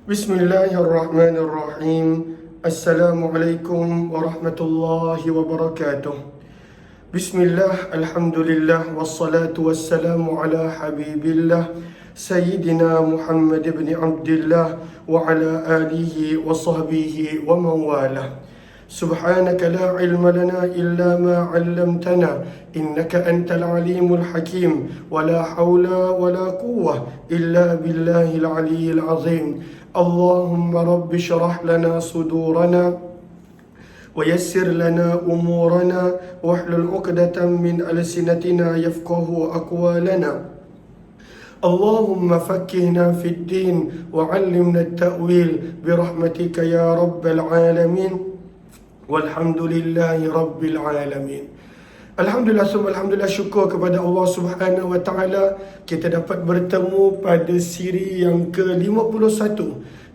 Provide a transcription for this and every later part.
Bismillahirrahmanirrahim. Assalamualaikum warahmatullahi wabarakatuh. Bismillah, alhamdulillah, wassalatu wassalamu ala habibillah Sayyidina Muhammad ibn Abdullah wa ala alihi wa sahbihi wa mawalah. Subhanaka la ilma lana illa ma 'allamtana innaka antal alimul hakim wa la hawla wa la quwwah illa billahil aliyyil azim. Allahumma rabbi syrah lana sudurana wa yassir lana umurana wahlul 'uqdatam min alsinatina yafqahu aqwalana. Allahumma fakkihna fid din wa 'allimna at-ta'wil bi rahmatika ya rabbal alamin. Walhamdulillahi Rabbil Alamin. Alhamdulillah, alhamdulillah, syukur kepada Allah Subhanahu Wa Taala. Kita dapat bertemu pada siri yang ke-51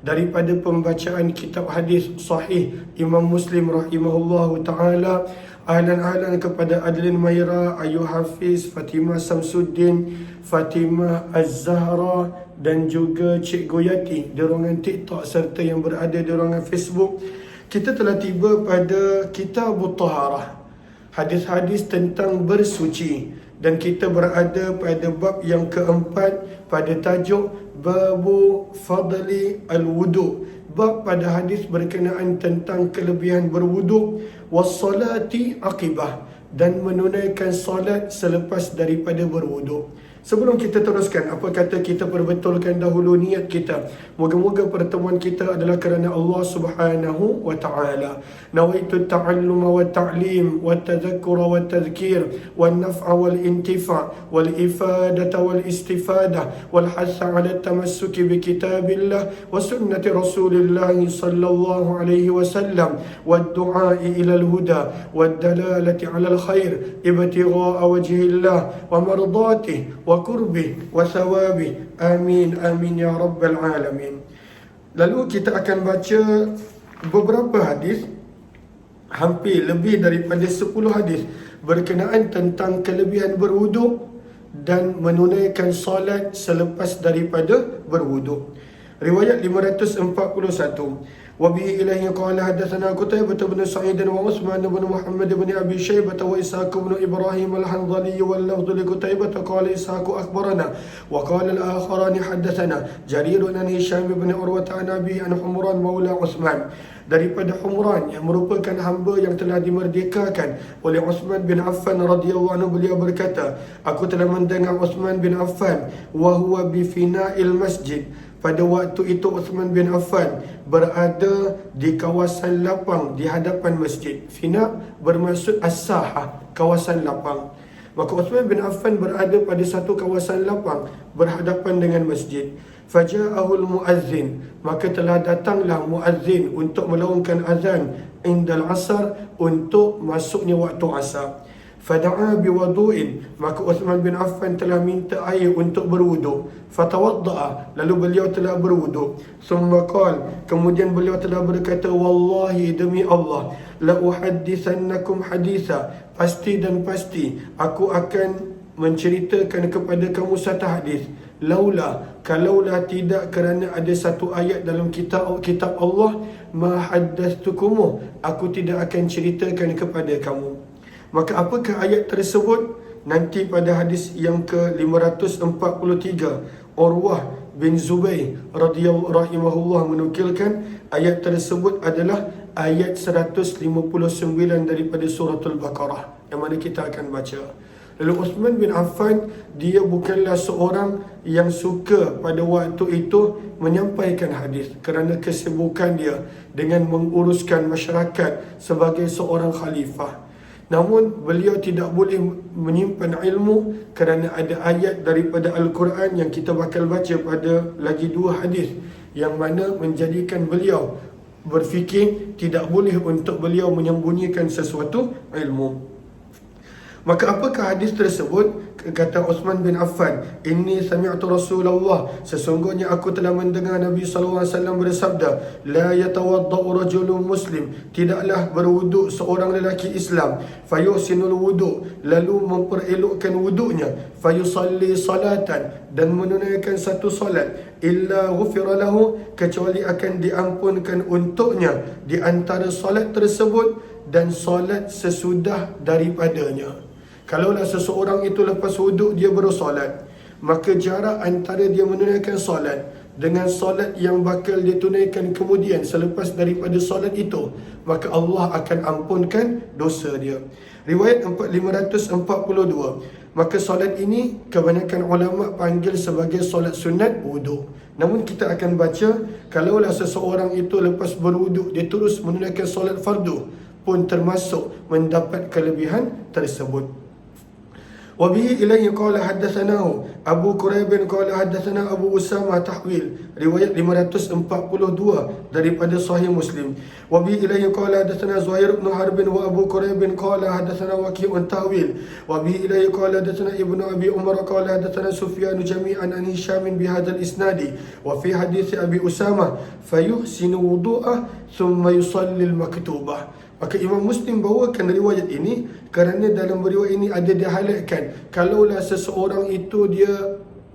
daripada pembacaan kitab hadis sahih Imam Muslim rahimahullahu taala. Ahlan kepada Adlin Maira, Ayu Hafiz, Fatimah Samsuddin, Fatimah Az-Zahra dan juga Cik Goyati di ruangan TikTok serta yang berada di ruangan Facebook. Kita telah tiba pada Kitabut Taharah, hadis-hadis tentang bersuci, dan kita berada pada bab yang keempat pada tajuk Babu Fadli Al-Wudu, bab pada hadis berkenaan tentang kelebihan berwuduk, wassalati aqibah, dan menunaikan solat selepas daripada berwuduk. Sebelum kita teruskan, apa kata kita perbetulkan dahulu niat kita. Moga-moga pertemuan kita adalah kerana Allah Subhanahu wa Ta'ala. Nawaitu ta'alluma wa ta'lim wa tadhakkura wa tadhkir wa naf'a wal intifa' wal ifadata wal istifada wal hasa ala tamassuki bi kitabillah wa sunnati Rasulillah sallallahu alaihi wasallam wa du'a'i ila al-huda wa dalalati ala al-khair ibtigha'a wajhillah wa mardatihi wa kurbih wa thawabih. Amin amin ya rabbal alamin. Lalu kita akan baca beberapa hadis, hampir lebih daripada 10 hadis berkenaan tentang kelebihan berwuduk dan menunaikan solat selepas daripada berwuduk. Riwayat 541. وبه إليه قال حدثنا قتيبة بن سعيد وعثمان بن محمد بن أبي شيبة وإسحاق بن إبراهيم الحنظلي واللفظ لقتيبة قال إسحاق أخبرنا وقال الآخران حدثنا جرير عن هشام بن عروة عن أبي عن حمران مولى عثمان, daripada Humran yang merupakan hamba yang telah dimerdekakan oleh Uthman bin Affan radhiyallahu anhu. Beliau berkata, aku telah mendengar Uthman bin Affan wa huwa bi fina'il masjid. Pada waktu itu Uthman bin Affan berada di kawasan lapang di hadapan masjid. Fina bermaksud as-sahah, kawasan lapang. Maka Uthman bin Affan berada pada satu kawasan lapang berhadapan dengan masjid. Faja'ahul muazzin, maka telah datanglah muazzin untuk melaungkan azan indal asar, untuk masuknya waktu asar. Fada'a biwudu'in, maka Uthman bin Affan telah minta air untuk berwuduk. Fatawadda'a, lalu beliau telah berwuduk. Summa qala, kemudian beliau telah berkata, wallahi, demi Allah, la uhaddithannakum haditha, pasti dan pasti aku akan menceritakan kepada kamu satu hadis. Laula, kalaulah tidak kerana ada satu ayat dalam kitab Allah, ma haddathtukumuh, aku tidak akan ceritakan kepada kamu. Maka apakah ayat tersebut? Nanti pada hadis yang ke-543, Urwah bin Zubair radhiyallahu menukilkan ayat tersebut adalah ayat 159 daripada suratul Baqarah, yang mana kita akan baca. Lalu Uthman bin Affan, dia bukanlah seorang yang suka pada waktu itu menyampaikan hadis kerana kesibukan dia dengan menguruskan masyarakat sebagai seorang khalifah. Namun beliau tidak boleh menyimpan ilmu kerana ada ayat daripada Al-Quran yang kita bakal baca pada lagi 2 hadis, yang mana menjadikan beliau berfikir tidak boleh untuk beliau menyembunyikan sesuatu ilmu. Maka apakah hadis tersebut? Kata Uthman bin Affan, inni sami'tu Rasulullah, sesungguhnya aku telah mendengar Nabi SAW bersabda, la yatawadda'u rajulun muslim, tidaklah berwuduk seorang lelaki Islam, fayuhsinul wuduk, lalu memperelokkan wuduknya, fayusalli salatan, dan menunaikan satu solat, illa ghufira lahu, kecuali akan diampunkan untuknya di antara solat tersebut dan solat sesudah daripadanya. Kalaulah seseorang itu lepas wuduk dia bersolat, maka jarak antara dia menunaikan solat dengan solat yang bakal dia tunaikan kemudian selepas daripada solat itu, maka Allah akan ampunkan dosa dia. Riwayat 542. Maka solat ini kebanyakan ulama panggil sebagai solat sunat wuduk. Namun kita akan baca, kalaulah seseorang itu lepas berwuduk dia terus menunaikan solat fardu, pun termasuk mendapat kelebihan tersebut. وبه إليه قال حدثناه أبو كريب قال حدثنا أبو أسامة تحويل riwayat 542 daripada Sahih Muslim. وبه إليه قال حدثنا زهير بن حرب وأبو كريب قال حدثنا وكيع تحويل. وبه إليه قال حدثنا ابن أبي عمر قال حدثنا سفيان جميعا عن هشام بهذا الإسناد. وفي حديث أبي أسامة فيحسن وضوءه ثم يصلي المكتوبة. Maka Imam Muslim bawakan riwayat ini kerana dalam riwayat ini ada dihighlightkan, kalaulah seseorang itu dia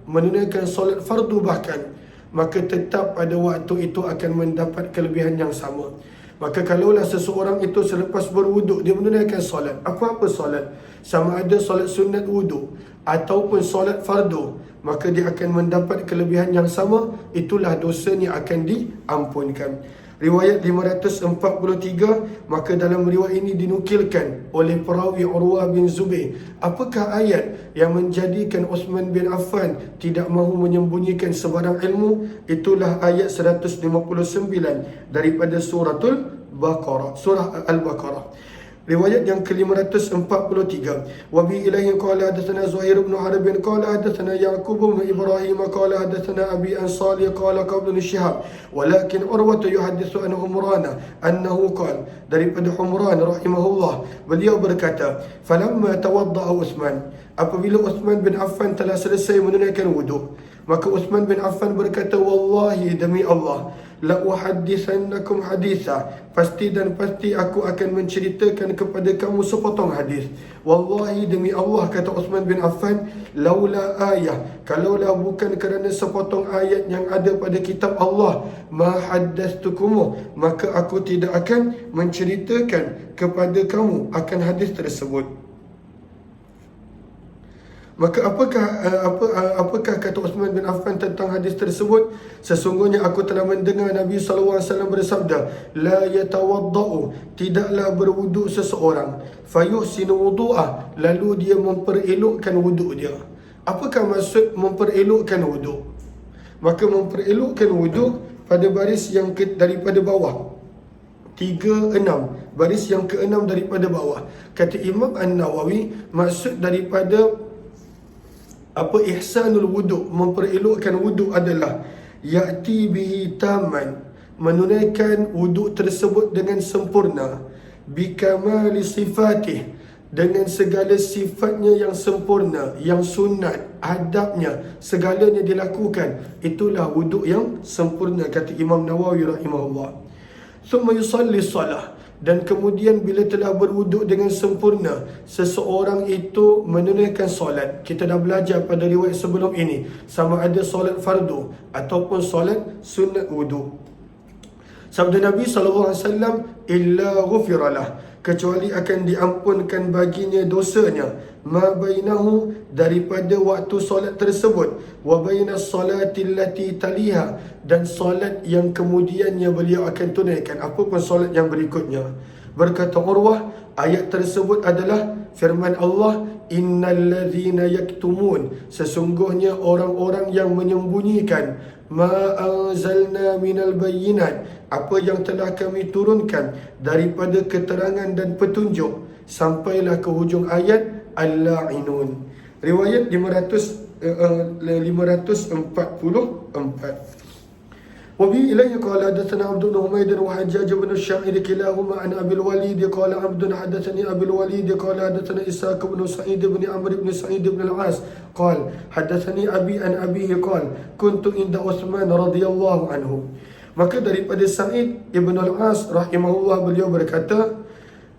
menunaikan solat fardu bahkan, maka tetap pada waktu itu akan mendapat kelebihan yang sama. Maka kalaulah seseorang itu selepas berwuduk dia menunaikan solat, apa-apa solat, sama ada solat sunat wuduk ataupun solat fardu, maka dia akan mendapat kelebihan yang sama. Itulah dosanya akan diampunkan. Riwayat 543, maka dalam riwayat ini dinukilkan oleh perawi Urwah bin Zubair, apakah ayat yang menjadikan Uthman bin Affan tidak mahu menyembunyikan sebarang ilmu? Itulah ayat 159 daripada surah Al-Baqarah. Riwayat yang ke-543. Wa bi ilaihi qala hadatsana Zuhair bin Harb qala hadatsana Yaqub bin Ibrahim qala hadatsana Abi Ansari qala qabla Shihab walakin Urwah yuhaddithu an Humran annahu qala, daripada Humran rahimahullah, beliau berkata, falamma tawadda'a Uthman, apabila Uthman bin Affan telah selesai menunaikan wuduk, maka Uthman bin Affan berkata, wallahi, demi Allah, la uhaddithannakum haditha, pasti dan pasti aku akan menceritakan kepada kamu sepotong hadis. Wallahi, demi Allah, kata Uthman bin Affan, laula ayah, kalaulah bukan kerana sepotong ayat yang ada pada kitab Allah, ma haddathtukum, maka aku tidak akan menceritakan kepada kamu akan hadis tersebut. Maka apakah kata Uthman bin Affan tentang hadis tersebut? Sesungguhnya aku telah mendengar Nabi SAW bersabda, la yatawadda'u, tidaklah berwuduk seseorang, fayuhsinu wudu'ah, lalu dia memperelokkan wuduk dia. Apakah maksud memperelokkan wuduk? Maka memperelokkan wuduk pada baris yang daripada bawah 3-6, baris yang ke-6 daripada bawah. Kata Imam An-Nawawi, maksud daripada ihsanul wuduk, memperelokkan wuduk adalah ya'ti bihi taman, menunaikan wuduk tersebut dengan sempurna, bikamali sifatih, dengan segala sifatnya yang sempurna, yang sunat, adabnya, segalanya dilakukan. Itulah wuduk yang sempurna, kata Imam Nawawi rahimahullah. Thumma yusalli salah, dan kemudian bila telah berwuduk dengan sempurna, seseorang itu menunaikan solat. Kita dah belajar pada riwayat sebelum ini, sama ada solat fardu ataupun solat sunat wuduk. Sabda Nabi SAW, illa ghufiralah, kecuali akan diampunkan baginya dosanya, ma bainahu, daripada waktu solat tersebut, wa bainas salati allati taliha, dan solat yang kemudiannya beliau akan tunaikan, apapun solat yang berikutnya. Berkata Urwah, ayat tersebut adalah firman Allah, innal ladzina yaktumun, sesungguhnya orang-orang yang menyembunyikan, ma anzalna minal bayyinat, apa yang telah kami turunkan daripada keterangan dan petunjuk, sampailah ke hujung ayat al-la'inun. Riwayat 544. وبه إليه قال حدثنا عبد بن حميد وحجاج بن الشاعر كلاهما عن أبي الوليد قال عبد حدثني أبي الوليد قال حدثنا إسحاق بن سعيد بن عمرو بن سعيد بن العاص قال حدثني أبي عن أبيه قال كنت عند عثمان رضي الله عنه. Maka daripada Sa'id ibn al-As rahimahullah, beliau berkata,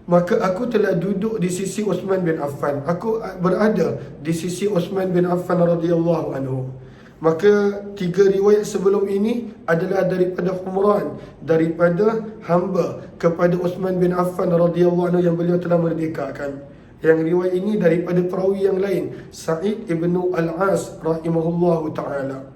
maka aku telah duduk di sisi Uthman bin Affan. Aku berada di sisi Uthman bin Affan radhiyallahu anhu. Maka 3 riwayat sebelum ini adalah daripada Humran, daripada hamba kepada Uthman bin Affan radhiyallahu anhu yang beliau telah merdekakan. Yang riwayat ini daripada perawi yang lain, Sa'id ibn al-As rahimahullahu ta'ala.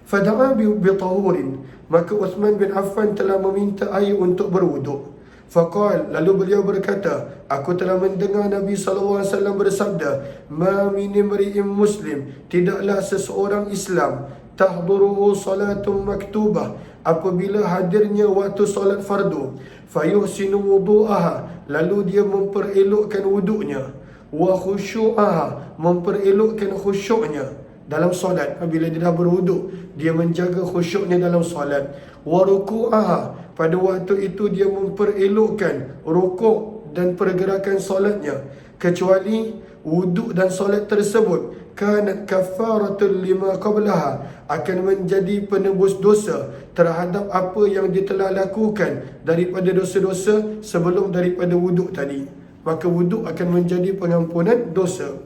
Fada'a bitahurin, maka Uthman bin Affan telah meminta air untuk berwuduk. Faqal, lalu beliau berkata, aku telah mendengar Nabi SAW bersabda, ma min imri'in muslim, tidaklah seseorang Islam, tahduruhu salatun maktubah, apabila hadirnya waktu solat fardu, fayuhsinu wudu'aha, lalu dia memperelokkan wuduknya, wa khusyu'aha, memperelokkan khusyuknya dalam solat. Bila dia dah berwuduk, dia menjaga khusyuknya dalam solat. Wa ruku'aha, pada waktu itu dia memperelokkan rukuk dan pergerakan solatnya, kecuali wuduk dan solat tersebut kanat kafaratul lima qablaha, akan menjadi penebus dosa terhadap apa yang dia telah lakukan daripada dosa-dosa sebelum daripada wuduk tadi. Maka wuduk akan menjadi pengampunan dosa.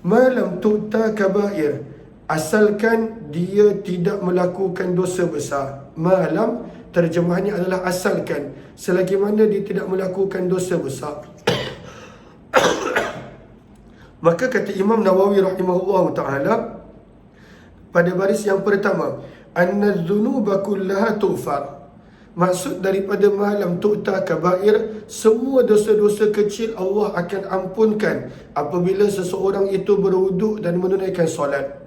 Malam tu'ta kabair, asalkan dia tidak melakukan dosa besar. Malam terjemahannya adalah asalkan, selagi mana dia tidak melakukan dosa besar. Maka kata Imam Nawawi rahimahullah ta'ala pada baris yang pertama, anna dzunuba kullaha tughfar, maksud daripada malam tu'ta kabair, semua dosa-dosa kecil Allah akan ampunkan apabila seseorang itu berwuduk dan menunaikan solat.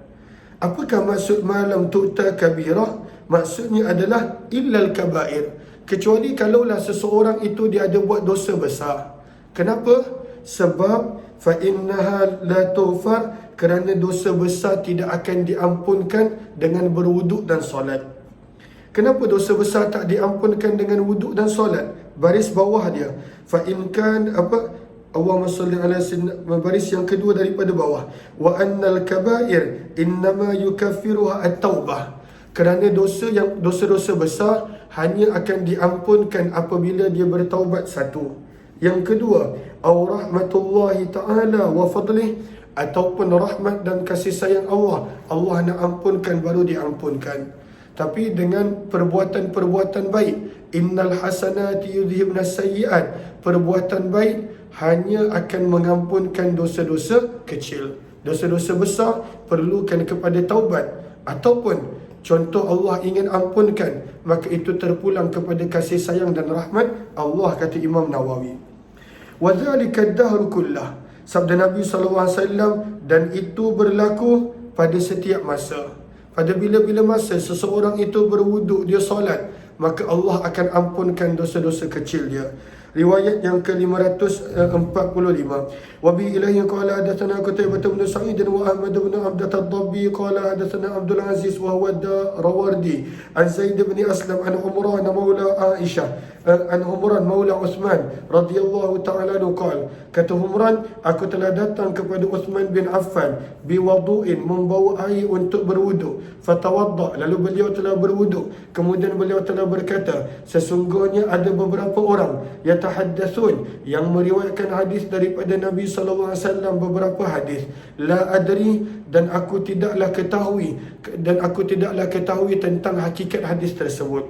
Apakah maksud malam tu'ta kabirah? Maksudnya adalah illal kabair, kecuali kalaulah seseorang itu dia ada buat dosa besar. Kenapa? Sebab fa innaha la tughfar, kerana dosa besar tidak akan diampunkan dengan berwuduk dan solat. Kenapa dosa besar tak diampunkan dengan wuduk dan solat? Baris bawah dia, fa in kan Allahumma salli ala sayyidina, baris yang kedua daripada bawah, wa annal kabair innama yukaffiruha at-taubah, kerana dosa-dosa besar hanya akan diampunkan apabila dia bertaubat. Satu. Yang kedua, au rahmatullahi ta'ala wa fadlih, ataupun rahmat dan kasih sayang Allah, Allah nak ampunkan baru diampunkan. Tapi dengan perbuatan-perbuatan baik, innal hasanati yudhibna sayyi'at, perbuatan baik hanya akan mengampunkan dosa-dosa kecil. Dosa-dosa besar perlukan kepada taubat, ataupun contoh Allah ingin ampunkan, maka itu terpulang kepada kasih sayang dan rahmat Allah, kata Imam Nawawi. Wa dzalika ad-dahr kullah, sabda Nabi SAW, dan itu berlaku pada setiap masa. Pada bila-bila masa seseorang itu berwuduk, dia solat, maka Allah akan ampunkan dosa-dosa kecil dia. Riwayat yang ke-545. Wa bi ilahi qala hadatsana Qutaibah bin Sa'id wa Ahmad bin Abdah ad-Dabbi qala hadatsana Abdul Aziz wa huwa ad-Rawardi an Zaid bin Aslam an Humran maula Aisyah an Humran maula Uthman radhiyallahu ta'ala anhu qala, kata Humran, aku telah datang kepada Uthman bin Affan bi wudu'in, membawa air untuk berwuduk. Fatawadda, lalu beliau telah berwuduk, kemudian beliau telah berkata, sesungguhnya ada beberapa orang yatahaddatsun, yang meriwayatkan hadis daripada Nabi SAW, beberapa hadis. La adri, dan aku tidaklah ketahui tentang hakikat hadis tersebut.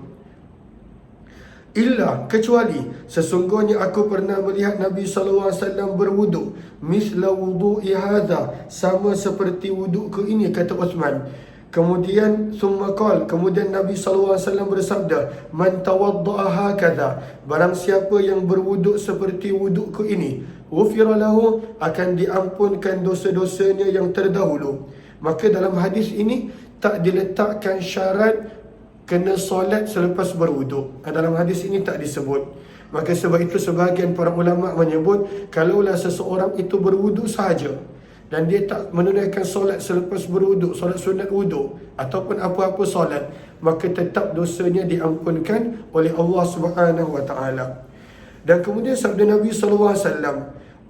Illa, kecuali sesungguhnya aku pernah melihat Nabi SAW berwuduk, misla wudu'i hadha, sama seperti wudukku ini, kata Uthman. Kemudian kemudian Nabi SAW bersabda, man tawadda'a hakadha, barang siapa yang berwuduk seperti wudukku ini, ghufira lahu, akan diampunkan dosa-dosanya yang terdahulu. Maka dalam hadis ini tak diletakkan syarat kena solat selepas berwuduk. Dalam hadis ini tak disebut. Maka sebab itu sebahagian para ulama menyebut, kalaulah seseorang itu berwuduk sahaja dan dia tak menunaikan solat selepas berwuduk, solat sunat wuduk ataupun apa-apa solat, maka tetap dosanya diampunkan oleh Allah Subhanahu wa taala. Dan kemudian sabda Nabi sallallahu alaihi wasallam,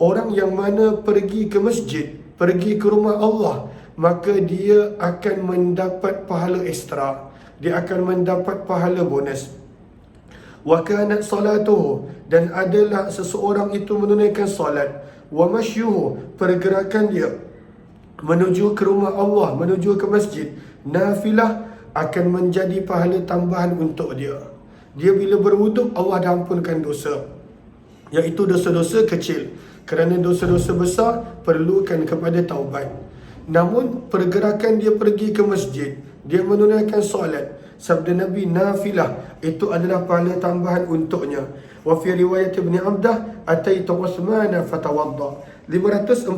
orang yang mana pergi ke masjid, pergi ke rumah Allah, maka dia akan mendapat pahala ekstra, dia akan mendapat pahala bonus. Wa kanat salatuhu, dan adalah seseorang itu menunaikan solat, wa masyuhu, pergerakan dia menuju ke rumah Allah, menuju ke masjid, nafilah, akan menjadi pahala tambahan untuk dia. Dia bila berwuduk, Allah dah ampunkan dosa, iaitu dosa-dosa kecil. Kerana dosa-dosa besar perlukan kepada taubat. Namun pergerakan dia pergi ke masjid, dia menunaikan solat, sabda Nabi, nafilah, itu adalah pahala tambahan untuknya. Wa fi riwayat Ibn Abdah, ataitu Uthmana fatawadda. 546.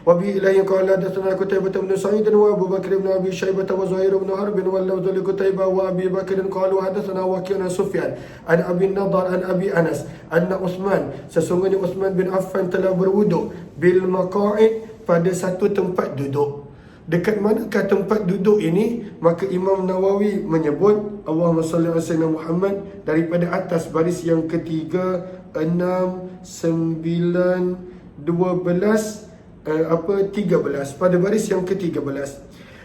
Wa bi ilahi qala hadatsana Qutaibah bin Sa'id wa Abu Bakr bin Abi Syaibah wa Zuhair bin Harb wa lafdh li Qutaibah wa Abi Bakr qalu hadatsana Waqi' an Sufyan an Abi Nadar an Abi Anas anna Uthman, sesungguhnya Uthman bin Affan telah berwuduk bil maqa'id, pada satu tempat duduk. Dekat manakah tempat duduk ini? Maka Imam Nawawi menyebut, Allahumma salli ala sayyidina Muhammad, daripada atas baris yang ketiga, 6, 9, 12, 13, pada baris yang ke-13.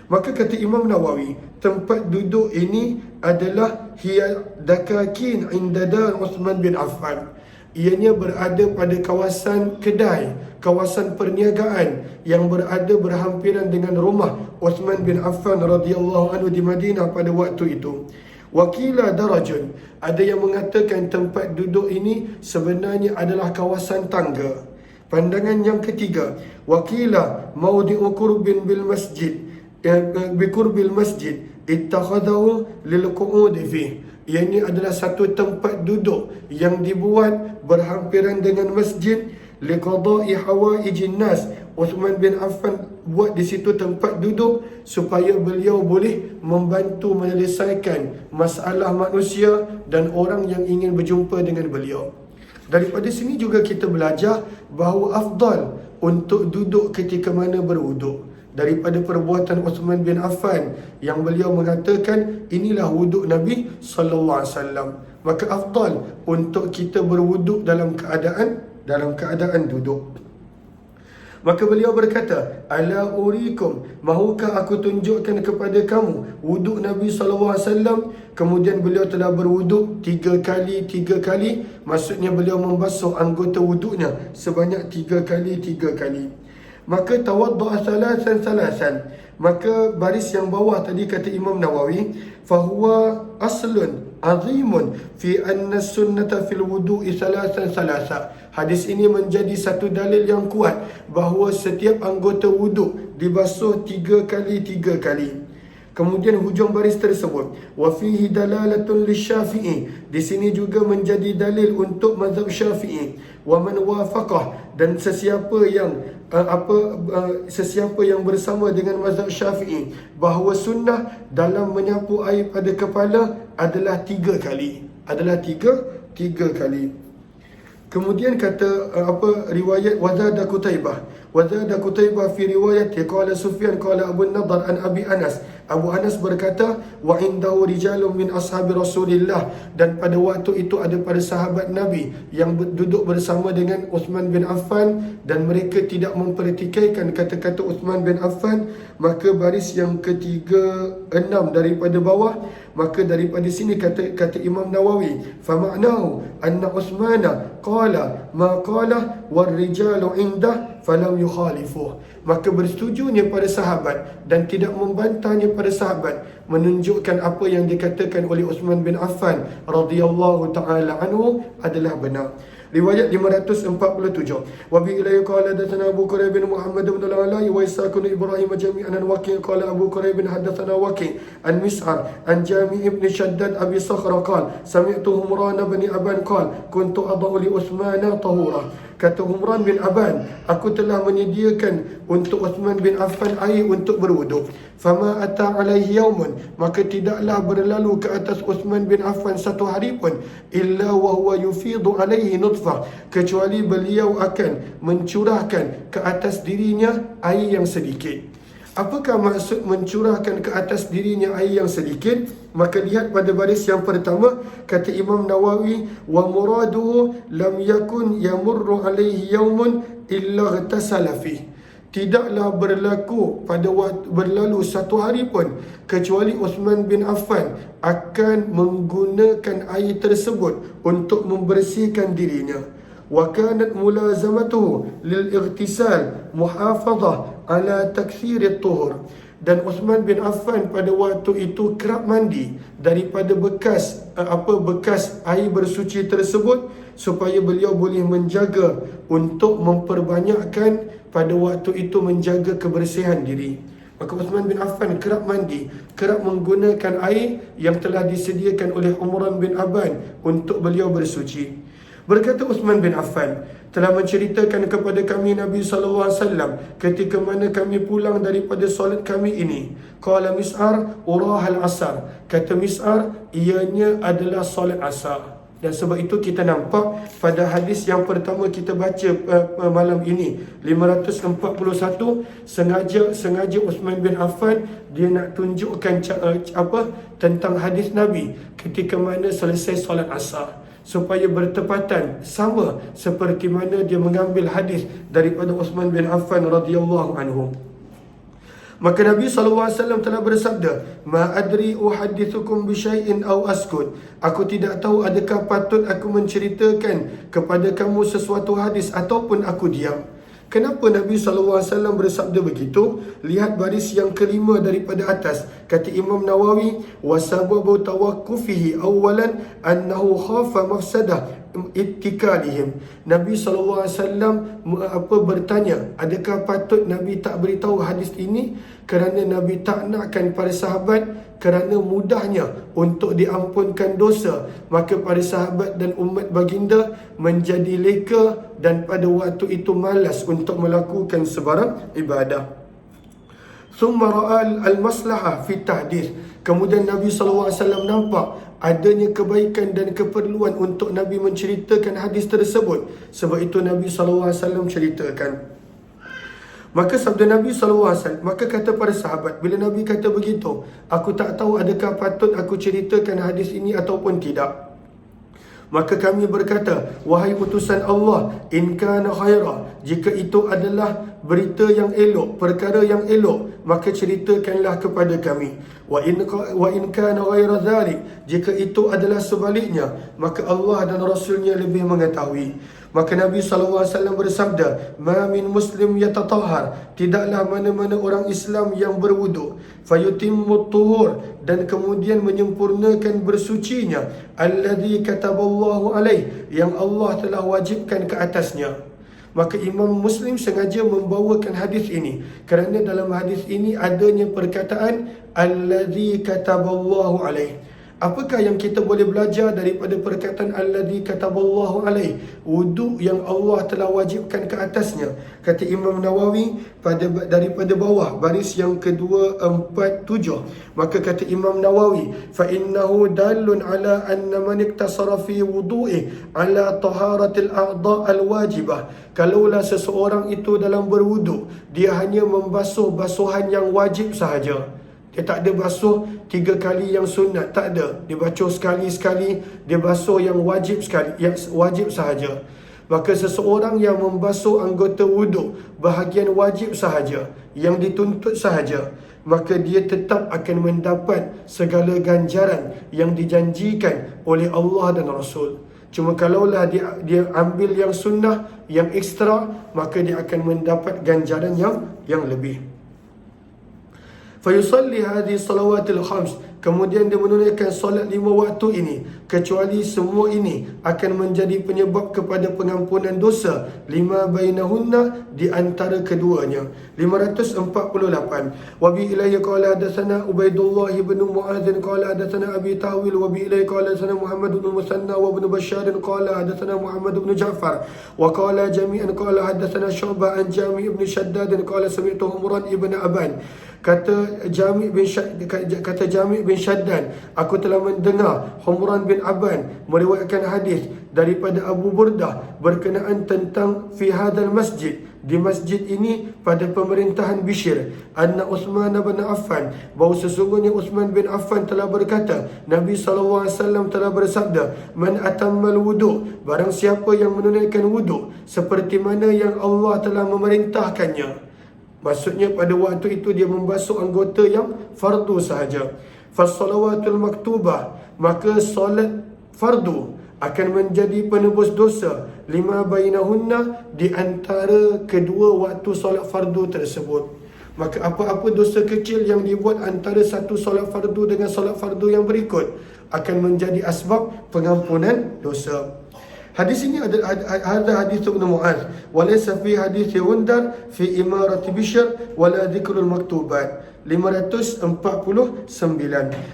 Maka kata Imam Nawawi, tempat duduk ini adalah hiya dakakin inda dar Uthman bin Affan. Ianya berada pada kawasan kedai, kawasan perniagaan yang berada berhampiran dengan rumah Uthman bin Affan radhiyallahu anhu di Madinah pada waktu itu. Wakila darajun, ada yang mengatakan tempat duduk ini sebenarnya adalah kawasan tangga. Pandangan yang ketiga, wakila maudi'u qurbin bil masjid, bi qurbil masjid ittakhadahu lil qu'ud fi. Ini adalah satu tempat duduk yang dibuat berhampiran dengan masjid, liqada'i hawaijin nas. Uthman bin Affan buat di situ tempat duduk supaya beliau boleh membantu menyelesaikan masalah manusia dan orang yang ingin berjumpa dengan beliau. Daripada sini juga kita belajar bahawa afdal untuk duduk ketika mana berwuduk daripada perbuatan Uthman bin Affan yang beliau mengatakan inilah wuduk Nabi sallallahu alaihi wasallam. Maka afdal untuk kita berwuduk dalam keadaan duduk. Maka beliau berkata, ala urikum, mahukah aku tunjukkan kepada kamu wuduk Nabi SAW? Kemudian beliau telah berwuduk 3 kali, maksudnya beliau membasuh anggota wuduknya sebanyak 3 kali. Maka tawaddu'a salasan, maka baris yang bawah tadi kata Imam Nawawi, fahuwa aslun azimun fi anna sunnata fil wudu'i salasan. Hadis ini menjadi satu dalil yang kuat bahawa setiap anggota wuduk dibasuh 3 kali. Kemudian hujung baris tersebut, wa fihi dalalatun lisyafi'i, di sini juga menjadi dalil untuk mazhab Syafi'i, wa man wafaqah, dan sesiapa yang bersama dengan mazhab Syafi'i bahawa sunnah dalam menyapu air pada kepala adalah 3 kali. Kemudian kata riwayat wazada Qutaibah fi riwayat qala Sufyan qala Abu Nadar an Abi Anas. Abu Anas berkata, wa indahu rijalun min ashabi Rasulillah, dan pada waktu itu ada para sahabat Nabi yang duduk bersama dengan Uthman bin Affan dan mereka tidak mempertikaikan kata-kata Uthman bin Affan. Maka baris yang ke-6 daripada bawah, maka daripada sini kata Imam Nawawi, fa ma'nahu anna Uthmana qala ma qala war rijalu indah falam yukhalifuh. Maka bersetujunya pada sahabat dan tidak membantahnya pada sahabat menunjukkan apa yang dikatakan oleh Uthman bin Affan radhiyallahu taala anhu adalah benar. Riwayat 547. Wa bi ilayhi qala hadatsana Abu Quraib bin Muhammad bin al-Ala wa Ishaq bin Ibrahim jami'an an Waqi' qala Abu Quraib bin hadatsana Waqi' an Mis'ar an Jami' ibn Shaddad Abi Sakhra qala sami'tu Humran bin Aban qala kuntu adau li Uthman tahura. Kata Humran bin Aban, aku telah menyediakan untuk Uthman bin Affan air untuk berwuduk. Fama ata alaihi yaumun, maka tidaklah berlalu ke atas Uthman bin Affan satu hari pun, illa wa huwa yufidu alaihi nutfah, kecuali beliau akan mencurahkan ke atas dirinya air yang sedikit. Apakah maksud mencurahkan ke atas dirinya air yang sedikit? Maka lihat pada baris yang pertama, kata Imam Nawawi, wa muraduhu lam yakun yamurru alaihi yaumun illa ghtasala fih. Tidaklah berlalu satu hari pun kecuali Uthman bin Affan akan menggunakan air tersebut untuk membersihkan dirinya. Wa kanat mulazamatuhu lil ightisal muhafazah ala takthir at-tuhur. Dan Uthman bin Affan pada waktu itu kerap mandi daripada bekas air bersuci tersebut, supaya beliau boleh menjaga untuk memperbanyakkan pada waktu itu, menjaga kebersihan diri. Maka Uthman bin Affan kerap mandi, kerap menggunakan air yang telah disediakan oleh Humran bin Aban untuk beliau bersuci. Berkata Uthman bin Affan, telah menceritakan kepada kami Nabi SAW ketika mana kami pulang daripada solat kami ini. Qala Mis'ar urahal asar. Kata Mis'ar, ianya adalah solat asar. Dan sebab itu kita nampak pada hadis yang pertama kita baca malam ini, 541, sengaja Uthman bin Affan dia nak tunjukkan tentang hadis Nabi ketika mana selesai solat asar, supaya bertepatan sama seperti mana dia mengambil hadis daripada Uthman bin Affan radhiyallahu anhu. Maka Nabi SAW telah bersabda, ma adri uhaddithukum bisyai'in aw askut. Aku tidak tahu adakah patut aku menceritakan kepada kamu sesuatu hadis ataupun aku diam. Kenapa Nabi SAW bersabda begitu? Lihat baris yang kelima daripada atas. Kata Imam Nawawi, wasababu tawakkufihi awalan annahu khafa mafsadah ittikalihim. Nabi SAW bertanya, adakah patut Nabi tak beritahu hadis ini? Kerana Nabi tak nakkan para sahabat, kerana mudahnya untuk diampunkan dosa, maka para sahabat dan umat baginda menjadi leka dan pada waktu itu malas untuk melakukan sebarang ibadah. Thumma ra'al al-maslahah fi tahdith. Kemudian Nabi SAW nampak adanya kebaikan dan keperluan untuk Nabi menceritakan hadis tersebut. Sebab itu Nabi SAW ceritakan. Maka sabda Nabi SAW, maka kata para sahabat, bila Nabi kata begitu, aku tak tahu adakah patut aku ceritakan hadis ini ataupun tidak. Maka kami berkata, wahai utusan Allah, in kana khaira, jika itu adalah berita yang elok, perkara yang elok, maka ceritakanlah kepada kami. Wa in kana ghaira dhalik, jika itu adalah sebaliknya, maka Allah dan Rasulnya lebih mengetahui. Maka Nabi SAW bersabda, ma min muslim yatatahhar, tidaklah mana-mana orang Islam yang berwuduk, fayutimmu tuhur, dan kemudian menyempurnakan bersucinya, alladhi kataballahu alaih, yang Allah telah wajibkan ke atasnya. Maka Imam Muslim sengaja membawakan hadis ini kerana dalam hadis ini adanya perkataan alladhi kataballahu alaih. Apakah yang kita boleh belajar daripada perkataan alladhi kataballahu alaih? Wuduk yang Allah telah wajibkan ke atasnya. Kata Imam Nawawi daripada bawah baris yang ke-247, maka kata Imam Nawawi, fa innahu dalun ala anna man iktasara fi wudu'i ala taharatil a'dha' al-wajibah. Kalaulah seseorang itu dalam berwuduk, dia hanya membasuh basuhan yang wajib sahaja. Dia tak ada basuh 3 kali yang sunat, tak ada. Dia basuh sekali-sekali, dia basuh yang wajib sekali, yang wajib sahaja. Maka seseorang yang membasuh anggota wuduk bahagian wajib sahaja, yang dituntut sahaja, maka dia tetap akan mendapat segala ganjaran yang dijanjikan oleh Allah dan Rasul. Cuma kalaulah dia ambil yang sunnah, yang ekstra, maka dia akan mendapat ganjaran yang lebih. Fayusalli hadhihi salawatil khams, kemudian dia menunaikan solat 5 waktu ini, kecuali semua ini akan menjadi penyebab kepada pengampunan dosa lima bainahunna, di antara keduanya. 548. Wa bi ilayhi qala hadatsana Ubaidullah bin Mu'adz qala hadatsana Abi Tawil wa bi ilayhi qala hadatsana Muhammad bin Musanna wa ibn Bashar qala hadatsana Muhammad bin Ja'far wa qala jami'an qala hadatsana Syu'bah an Jami' ibn Shaddad qala sami'tu Humran ibn Aban. Kata Jami' bin Shaddad, aku telah mendengar Humran bin Aban meriwayatkan hadis daripada Abu Burdah berkenaan tentang fi hadzal masjid, di masjid ini pada pemerintahan Bishr, anna Uthman bin Affan, bahawa sesungguhnya Uthman bin Affan telah berkata, Nabi SAW telah bersabda, man atammal wudu', barang siapa yang menunaikan wudu' seperti mana yang Allah telah memerintahkannya. Maksudnya pada waktu itu dia membasuh anggota yang fardu sahaja. Fassalawatul maktubah, maka solat fardu akan menjadi penebus dosa lima bainahunna, di antara kedua waktu solat fardu tersebut. Maka apa-apa dosa kecil yang dibuat antara satu solat fardu dengan solat fardu yang berikut akan menjadi asbab pengampunan dosa. Hadis ini ada hadis Ibn Mu'adz, walaysa fi hadis Gundar fi imarati Bishr wala dzikrul maktubat. 549.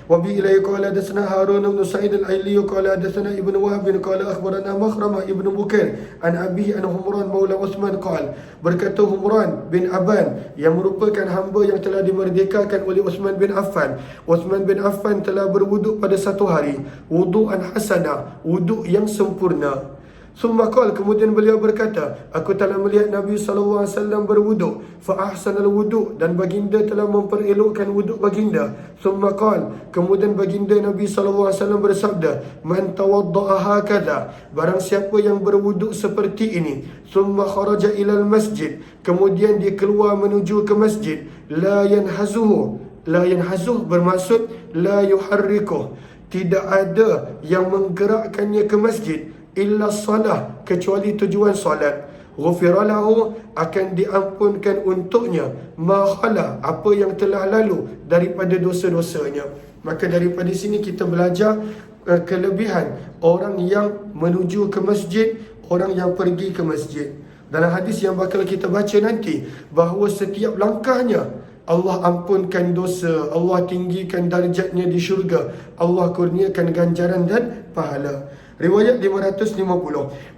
Wa bi ilayhi qala hadatsana Harun bin Sa'id al-Aili qala hadatsana Ibn Wahb qala akhbarana Makhrama ibn Bukair an abihi an Humran maula Uthman qala, berkata Humran bin Aban yang merupakan hamba yang telah dimerdekakan oleh Uthman bin Affan. Uthman bin Affan telah berwuduk pada satu hari, wudu'an hasana, wuduk yang sempurna. Summa qala, kemudian beliau berkata, aku telah melihat Nabi SAW berwuduk, fa ahsanal wuduk, dan baginda telah memperelokkan wuduk baginda. Summa qala, kemudian baginda Nabi SAW bersabda, man tawadda'a hakadha, barang siapa yang berwuduk seperti ini, summa kharaja ilal masjid, kemudian dia keluar menuju ke masjid, la yanhazuhu, la yanhazuh bermaksud la yuharrikuh, tidak ada yang menggerakkannya ke masjid, illa salah, kecuali tujuan salat. Ghufira lahu, akan diampunkan untuknya ma khala, apa yang telah lalu daripada dosa-dosanya. Maka daripada sini kita belajar kelebihan orang yang menuju ke masjid, orang yang pergi ke masjid. Dalam hadis yang bakal kita baca nanti, bahawa setiap langkahnya Allah ampunkan dosa, Allah tinggikan darjatnya di syurga, Allah kurniakan ganjaran dan pahala. Riwayat 550.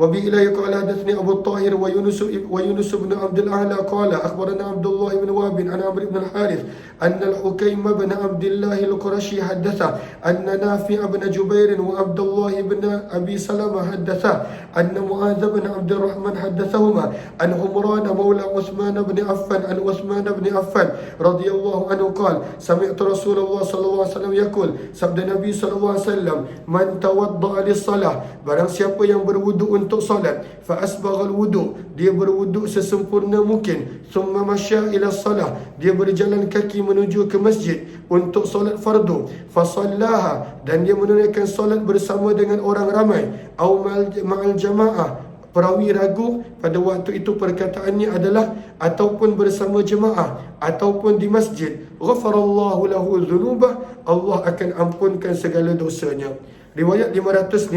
Wa bi ilayhi qala hadatsani Abu Tahir wa Yunus bin Abdul A'la qala akhbarana Abdullah ibn Wahb an Amr ibn al-Harith anna al-Hukaym bin Abdullah al-Qurashi haddatha anna Nafi' ibn Jubair wa Abdullah ibn Abi Salamah haddatha anna Mu'adz bin Abdul Rahman haddathahuma an Humran mawla Uthman bin Affan an Uthman bin Affan radhiyallahu anhu qala sami'tu Rasulullah sallallahu alaihi wasallam yaqul, sabda Nabi sallallahu alaihi wasallam, man tawadda'a lis-salah, barang siapa yang berwuduk untuk solat, fa asbaghal wudu, dia berwuduk sesempurna mungkin, thumma masya ila salah, dia berjalan kaki menuju ke masjid untuk solat fardu, fa sallaha, dan dia menunaikan solat bersama dengan orang ramai, au ma'al jamaah, perawi ragu pada waktu itu perkataannya adalah ataupun bersama jemaah ataupun di masjid, ghafarallahu lahu dzunubah, Allah akan ampunkan segala dosanya. Riwayat 551.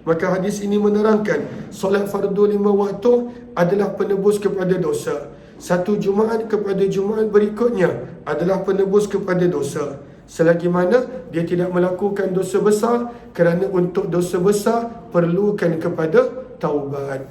Maka hadis ini menerangkan solat fardu 5 waktu adalah penebus kepada dosa. Satu Jumaat kepada Jumaat berikutnya adalah penebus kepada dosa, selagi mana dia tidak melakukan dosa besar, kerana untuk dosa besar perlukan kepada taubat.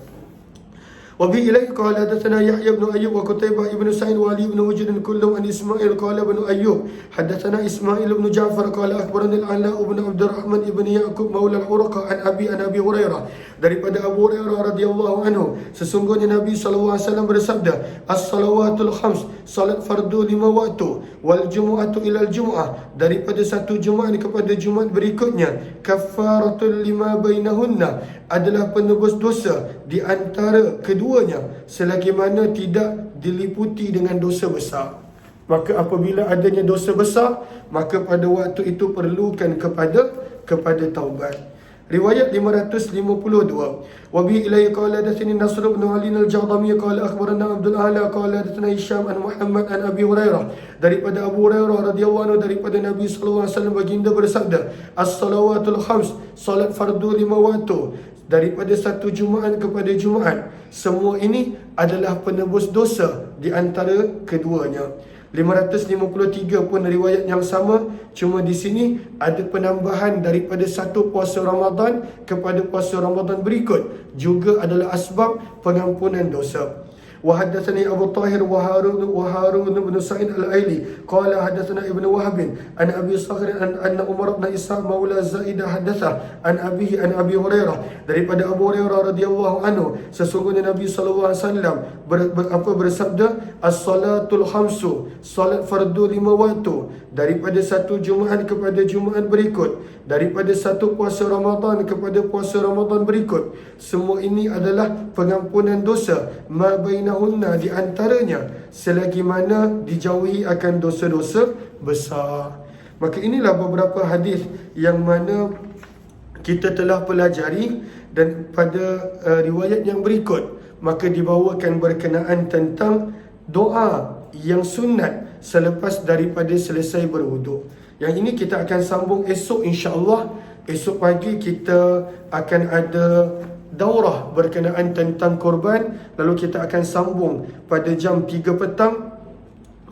Wabi ilaih qala hadatsana Yahya ibn Ayyub wa Qutaibah ibn Sa'id wa Ali ibn Wujud kullum an Ismail qala ibn Ayyub hadatsana Ismail ibn Ja'far qala akhbarana al-Ala ibn Abdurrahman ibn Ya'qub maula al-Urqa an Abi Hurairah, daripada Abu Hurairah radhiyallahu anhu, sesungguhnya Nabi sallallahu alaihi wasallam bersabda, as-salawatul khams, salat fardu 5 waktu, wal jumu'atu ila al-jumu'ah, daripada satu Jumaat kepada Jumaat berikutnya, kaffaratul lima bainahunna, adalah penebus dosa di antara keduanya, selagi mana tidak diliputi dengan dosa besar. Maka apabila adanya dosa besar, maka pada waktu itu perlukan kepada taubat. Riwayat 552. Wa bi ilayhi qala hadatsani Nasr bin Ali al-Jadami qala akhbarana Abdul A'la qala hadatsana Hisham an Muhammad an Abi Hurairah, daripada Abu Hurairah radhiyallahu anhu daripada Nabi sallallahu alaihi wasallam baginda bersabda, as-salawatul khams, salat fardu 5 waktu daripada satu Jumaat kepada Jumaat, semua ini adalah penebus dosa di antara keduanya. 553 pun riwayat yang sama, cuma di sini ada penambahan daripada satu puasa Ramadan kepada puasa Ramadan berikut, juga adalah asbab pengampunan dosa. وحدثني أبو الطاهر وهارون بن سعيد الأيلي قال حدثنا ابن وهب عن أبي صخر أن عمر بن إسحاق مولى زائدة حدثه عن أبيه عن أبي هريرة, daripada Abu Hurairah radhiyallahu anhu, sesungguhnya Nabi sallallahu alaihi wasallam bersabda, as-salatul khamsu, salat fardu 5 waktu daripada satu Jumaat kepada Jumaat berikut, daripada satu puasa Ramadan kepada puasa Ramadan berikut, semua ini adalah pengampunan dosa ma bainahunna, di antaranya selagi mana dijauhi akan dosa-dosa besar. Maka inilah beberapa hadis yang mana kita telah pelajari, dan pada riwayat yang berikut maka dibawakan berkenaan tentang doa yang sunat selepas daripada selesai berwuduk. Yang ini kita akan sambung esok insya-Allah. Esok pagi kita akan ada daurah berkenaan tentang korban, lalu kita akan sambung pada jam 3 petang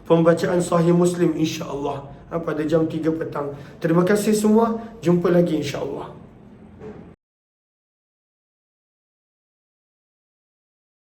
pembacaan Sahih Muslim insya-Allah, pada jam 3 petang. Terima kasih semua, jumpa lagi insya-Allah.